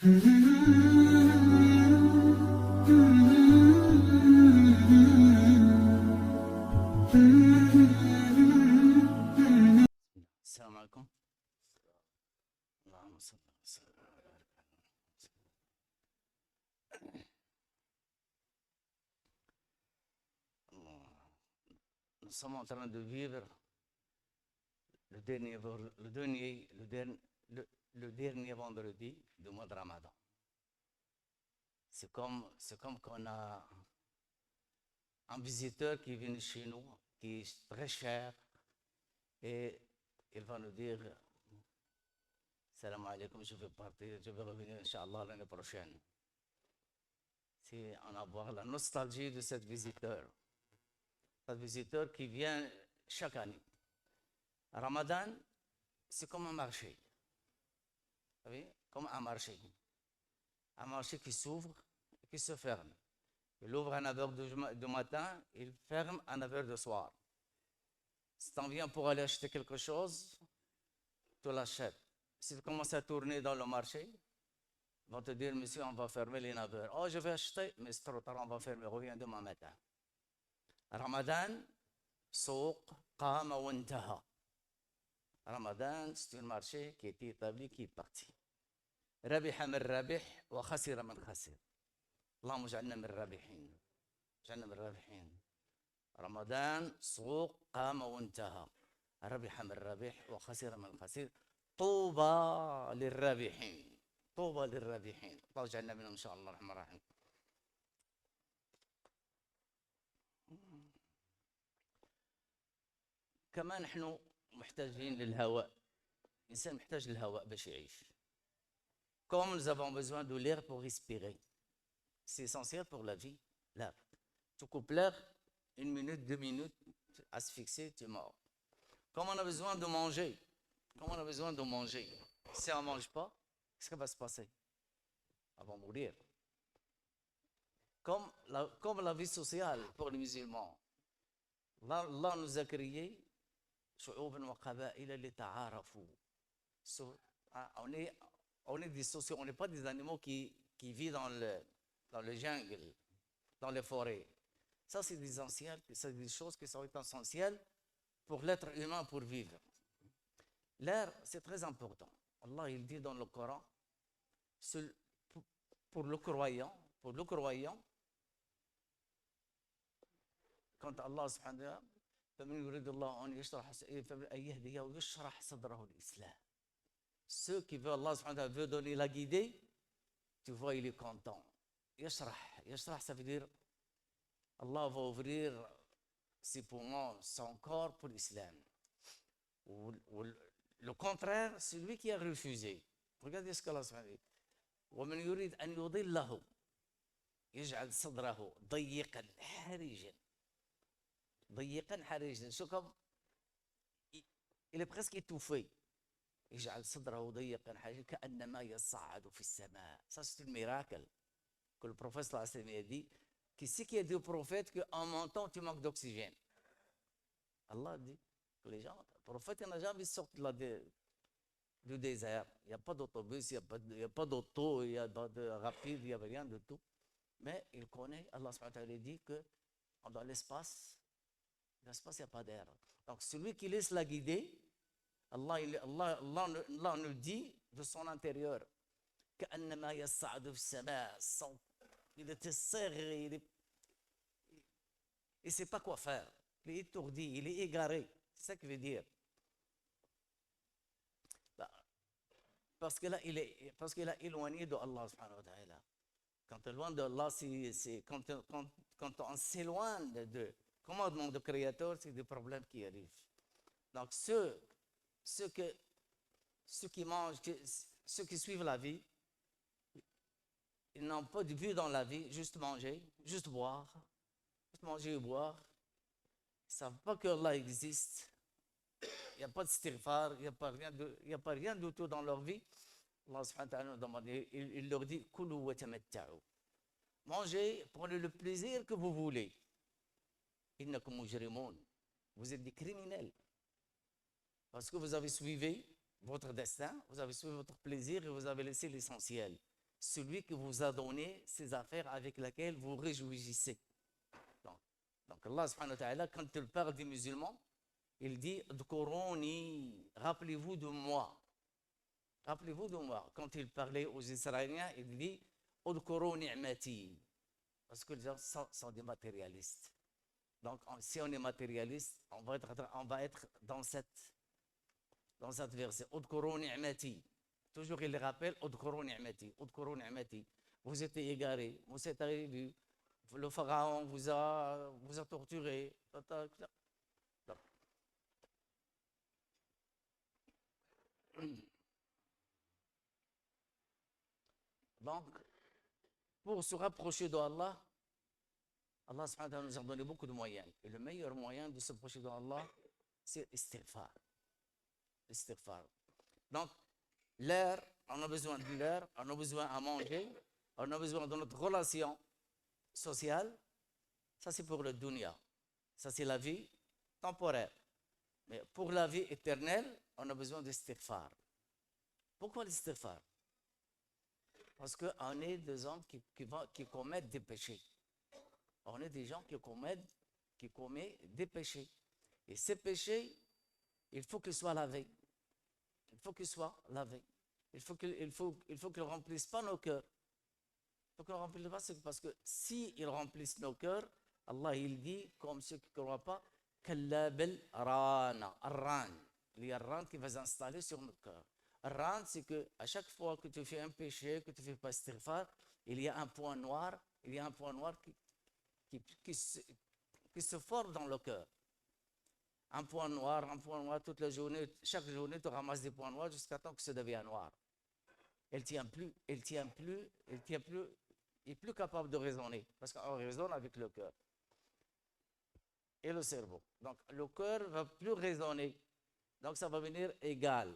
السلام عليكم. اللهم صل وسلم. Nous sommes en train de vivre le dernier vendredi du mois de Ramadan. C'est comme qu'on a un visiteur qui vient chez nous, qui est très cher, et il va nous dire Salam alaikum, je vais partir, je vais revenir, Inch'Allah, l'année prochaine. C'est en avoir la nostalgie de cet visiteur qui vient chaque année. Ramadan, c'est comme un marché. Vous savez, comme un marché. Un marché qui s'ouvre et qui se ferme. Il ouvre à 9h du matin, il ferme à 9h du soir. Si tu en viens pour aller acheter quelque chose, tu l'achètes. Si tu commences à tourner dans le marché, ils vont te dire, monsieur, on va fermer les 9h. Oh, je vais acheter, mais c'est trop tard, on va fermer, reviens demain matin. Ramadan, souq, qama wa intaha. Ramadan, c'est un marché qui est établi, qui est parti. ربح من ربح وخسر من خسر. اللهم اجعلنا من الرابحين. اجعلنا من الرابحين. رمضان سوق قام وانتهى. ربح من ربح وخسر من خسر. طوبى للرابحين. طوبى للرابحين. الله يجعلنا منهم ان شاء الله الرحمن الرحيم. كمان نحن محتاجين للهواء. الانسان محتاج للهواء باش يعيش. Comme nous avons besoin de l'air pour respirer. C'est essentiel pour la vie, l'air. Tu coupes l'air, 1 minute, 2 minutes, asphyxié, tu es mort. Comme on a besoin de manger, si on ne mange pas, qu'est-ce qui va se passer? On va mourir. Comme la vie sociale pour les musulmans. Allah nous a créés, on est des sociaux, on n'est pas des animaux qui vivent dans le jungle, dans les forêts. Ça, c'est des choses qui sont essentielles pour l'être humain pour vivre. L'air, c'est très important. Allah, il dit dans le Coran, pour le croyant, quand Allah subhanahu wa ta'ala, فمن يريد الله أن يهديه ويشرح صدره للإسلام. Ceux qui veulent, Allah subhanahu wa ta'ala veut donner la guidée, tu vois, il est content. Yashrah, ça veut dire, Allah va ouvrir ses poumons, son corps pour l'islam. Le contraire, c'est lui qui a refusé. Regardez ce qu'Allah subhanahu wa ta'ala dit. ومن يريد أن يضله يجعل صدره ضيقا حرجا. ضيقا حرجا. C'est comme, il est presque étouffé. يجعل صدره ضيقا حرجا كأنما يصعد في السماء. Ça, c'est un miracle que le prophète sallallahu alayhi wa sallam a dit. Qui c'est qui a dit au prophète qu'en montant, tu manques d'oxygène? Allah dit que les gens, le prophète n'a jamais sorti du désert. Il n'y a pas d'autobus, il n'y a pas d'auto, il n'y a pas de rapide, il n'y a rien de tout. Mais il connaît, Allah subhanahu wa ta'ala dit que dans l'espace, il n'y a pas d'air. Donc celui qui laisse la guider, Allah nous dit de son intérieur كأنما يصعد في السماء. Il était serré, il ne sait pas quoi faire. Il est étourdi, il est égaré. C'est ça qu'il veut dire. Parce qu'il a éloigné de Allah subhanahu wa ta'ala. Quand tu es loin de Allah, quand on s'éloigne de commandement du Créateur, c'est des problèmes qui arrivent. Donc ceux qui mangent, ceux qui suivent la vie, ils n'ont pas de but dans la vie, juste manger, juste boire, juste manger et boire. Ils ne savent pas que Allah existe. Il n'y a pas de istighfar, il n'y a pas rien du tout dans leur vie. Allah subhanahu wa ta'ala, il leur dit Kulu wa tamatta'u. Mangez, prenez le plaisir que vous voulez. Innakum mujrimun. Vous êtes des criminels. Parce que vous avez suivi votre destin, vous avez suivi votre plaisir et vous avez laissé l'essentiel. celui qui vous a donné ces affaires avec lesquelles vous réjouissez. Donc, donc Allah subhanahu wa ta'ala, quand il parle des musulmans, il dit Dhkuruni, rappelez-vous de moi. Rappelez-vous de moi. Quand il parlait aux Israéliens, il dit Udhkuru ni'mati. Parce que les gens sont des matérialistes. Donc, si on est matérialiste, on va être dans cette verset. Udhkuru ni'mati. Toujours il rappelle Udhkuru ni'mati. Udhkuru ni'mati. Vous êtes égarés, vous êtes arrivés, le pharaon vous a torturé. Donc, pour se rapprocher d'Allah, Allah subhanahu wa ta'ala nous a donné beaucoup de moyens. Et le meilleur moyen de se rapprocher d'Allah, c'est l'istighfar. L'istighfar. Donc, l'air, on a besoin de l'air, on a besoin à manger, on a besoin de notre relation sociale. Ça, c'est pour le dunya. Ça, c'est la vie temporaire. Mais pour la vie éternelle, on a besoin d'istighfar. Pourquoi l'istighfar? Parce qu'on est des hommes qui commettent des péchés. On est des gens qui commettent des péchés. Et ces péchés, il faut qu'ils soient lavés. Il faut qu'ils soient lavés. Il faut qu'ils ne remplissent pas nos cœurs. Il faut qu'ils ne remplissent pas, c'est parce que s'ils remplissent nos cœurs, Allah il dit, comme ceux qui ne croient pas, Kalla bil rana, arran. Il y a arran qui va s'installer sur notre cœur. Arran, c'est qu'à chaque fois que tu fais un péché, que tu ne fais pas istighfar, il y a un point noir, qui se forme dans le cœur. Un point noir, toute la journée, chaque journée, tu ramasses des points noirs jusqu'à temps que ça devienne noir. Elle ne tient plus, il n'est plus capable de raisonner, parce qu'on raisonne avec le cœur et le cerveau. Donc, le cœur ne va plus raisonner, donc ça va venir égal.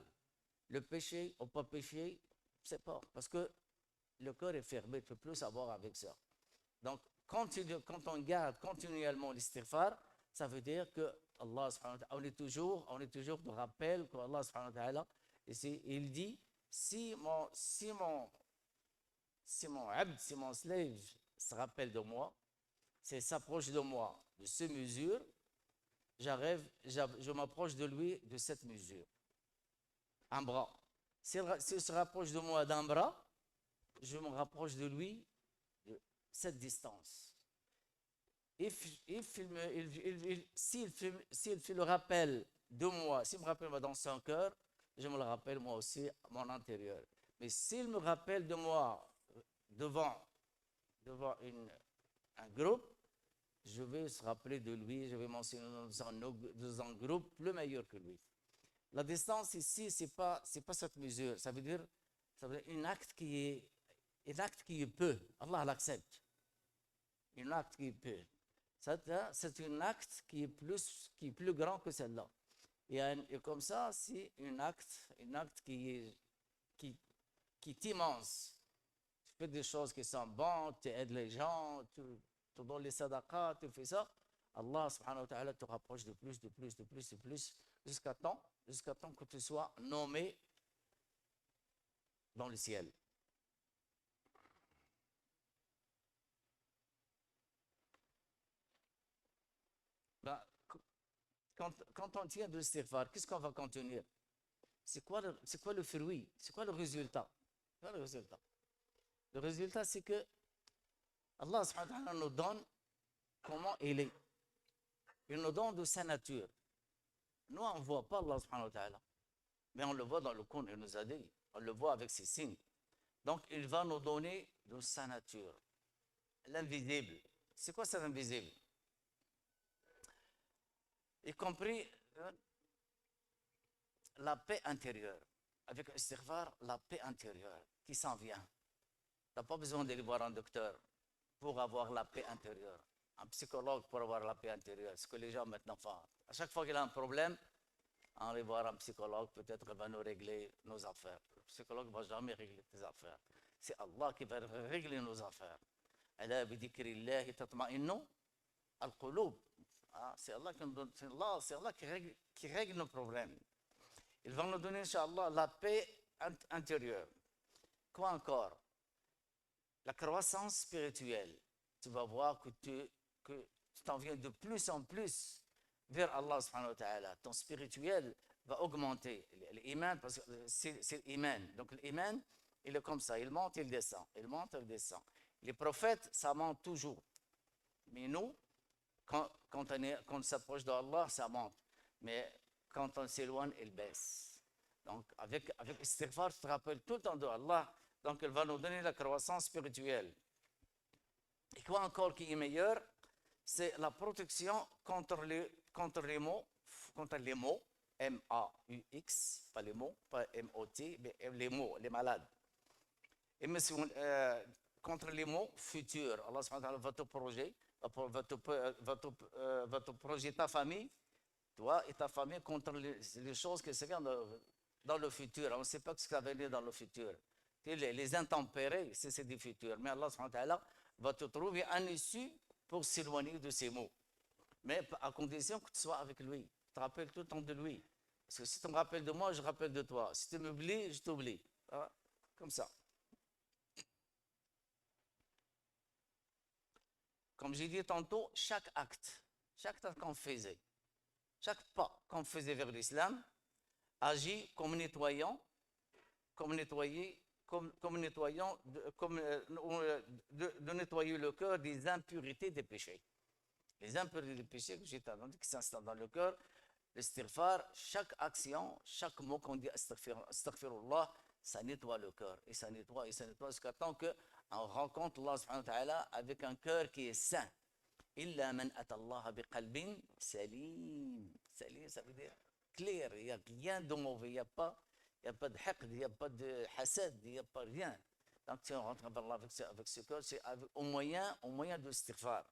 Le péché ou pas péché, c'est pas, parce que le cœur est fermé, tu ne peux plus savoir avec ça. Donc, quand on garde continuellement l'istighfar, ça veut dire que Allah subhanahu wa ta'ala, on est toujours de rappel que Allah subhanahu wa ta'ala, il dit, si mon abd, si mon slave se rappelle de moi, s'approche de moi de ces mesures, je m'approche de lui de cette mesure. Un bras. S'il se rapproche de moi d'un bras, je me rapproche de lui de cette distance. S'il fait le rappel de moi, s'il me rappelle moi dans son cœur, je me le rappelle moi aussi à mon intérieur. Mais s'il me rappelle de moi devant un groupe, je vais se rappeler de lui, je vais mentionner dans un groupe plus meilleur que lui. La distance ici, c'est pas cette mesure. Ça veut dire un acte qui est peu. Allah l'accepte. Un acte qui est peu. C'est un acte qui est plus grand que celle-là. Et comme ça, c'est un acte qui est immense. Tu fais des choses qui sont bonnes, tu aides les gens, tu donnes les sadaqas, tu fais ça. Allah subhanahu wa ta'ala te rapproche de plus, jusqu'à temps que tu sois nommé dans le ciel. Ben, quand on tient de l'istighfar, qu'est-ce qu'on va contenir? C'est quoi le fruit? C'est quoi le résultat? Le résultat, c'est que Allah subhanahu wa ta'ala nous donne comment il est. Il nous donne de sa nature. Nous, on ne voit pas Allah subhanahu wa ta'ala. Mais on le voit dans le Coran, il nous a dit. On le voit avec ses signes. Donc, il va nous donner de sa nature. L'invisible. C'est quoi cet invisible? Y compris la paix intérieure. Avec l'istighfar, la paix intérieure qui s'en vient. Tu n'as pas besoin d'aller voir un docteur pour avoir la paix intérieure. Un psychologue pour avoir la paix intérieure. Ce que les gens maintenant font. À chaque fois qu'il a un problème, on va voir un psychologue, peut-être qu'il va nous régler nos affaires. Le psychologue ne va jamais régler tes affaires. C'est Allah qui va régler nos affaires. C'est Allah qui règle nos problèmes. Il va nous donner, Inch'Allah, la paix intérieure. Quoi encore? la croissance spirituelle, tu vas voir que tu t'en viens de plus en plus vers Allah subhanahu wa ta'ala. Ton spirituel va augmenter. L'iman, parce que c'est l'iman. Donc l'iman, il est comme ça, il monte, il descend, il monte, il descend. Les prophètes, ça monte toujours. Mais nous, quand on s'approche d'Allah, ça monte. Mais quand on s'éloigne, il baisse. Donc avec istighfar, tu te rappelles tout le temps d'Allah. Donc il va nous donner la croissance spirituelle. Et quoi encore qui est meilleur? C'est la protection contre les mots, M-A-U-X, pas les mots, pas M-O-T, mais les mots, les malades. Et mais contre les mots futurs, Allah subhanahu wa ta'ala va te projeter ta famille, toi et ta famille, contre les choses qui se viennent dans le futur. On ne sait pas ce qui va venir dans le futur. Les intempéries, c'est du futur. Mais Allah subhanahu wa ta'ala va te trouver un issue pour s'éloigner de ces mots. Mais à condition que tu sois avec lui. Tu te rappelles tout le temps de lui. Parce que si tu me rappelles de moi, je rappelle de toi. Si tu m'oublies, je t'oublie. Ah, comme ça. Comme j'ai dit tantôt, chaque acte qu'on faisait, chaque pas qu'on faisait vers l'islam, agit comme nettoyant, de nettoyer le cœur des impurités des péchés. Les impurités des péchés que j'ai entendu qui s'installent dans le cœur, l'istighfar, chaque action, chaque mot qu'on dit astaghfirullah, ça nettoie le cœur. Et ça nettoie jusqu'à temps qu'on rencontre Allah subhanahu wa ta'ala avec un cœur qui est sain. Illa man atallaha biqalbin salim. Salim, ça veut dire clair, il n'y a rien de mauvais, il n'y a pas de haqd, il n'y a pas de hasad, il n'y a pas rien. Donc si on rentre vers Allah avec ce cœur, c'est au moyen de l'istighfar.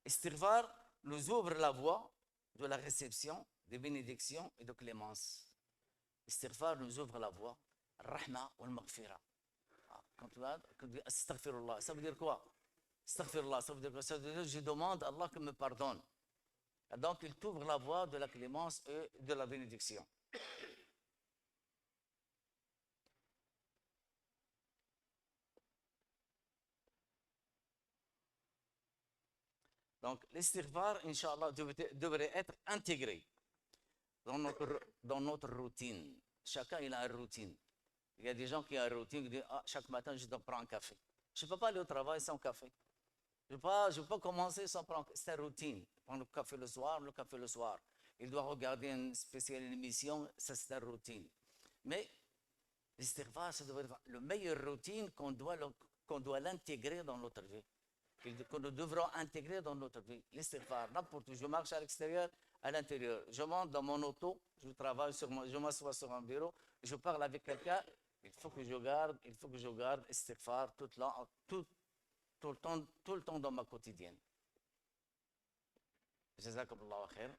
Istighfar nous ouvre la voie de la réception des bénédictions et de clémence. Istighfar nous ouvre la voie, rahma ou al-maghfira. Quand tu dis astaghfirullah, ça veut dire quoi? Astaghfirullah, ça veut dire quoi? Ça veut dire je demande à Allah qu'il me pardonne. Et donc il t'ouvre la voie de la clémence et de la bénédiction. Donc l'istighfar, Inch'Allah, devrait être intégré dans notre routine. Chacun il a une routine. Il y a des gens qui ont une routine qui disent chaque matin je dois prendre un café. Je ne peux pas aller au travail sans café. Je ne peux pas commencer sans prendre. C'est une routine. Prendre le café le soir. Il doit regarder une spéciale émission, ça c'est une routine. Mais l'istighfar, ça devrait être la meilleure routine qu'on doit l'intégrer dans notre vie. Que nous devrons intégrer dans notre vie. L'istighfar, n'importe où. Je marche à l'extérieur, à l'intérieur. Je monte dans mon auto, je travaille je m'assois sur un bureau, je parle avec quelqu'un. Il faut que je garde istighfar tout le temps dans ma quotidienne. جزاكم الله خير.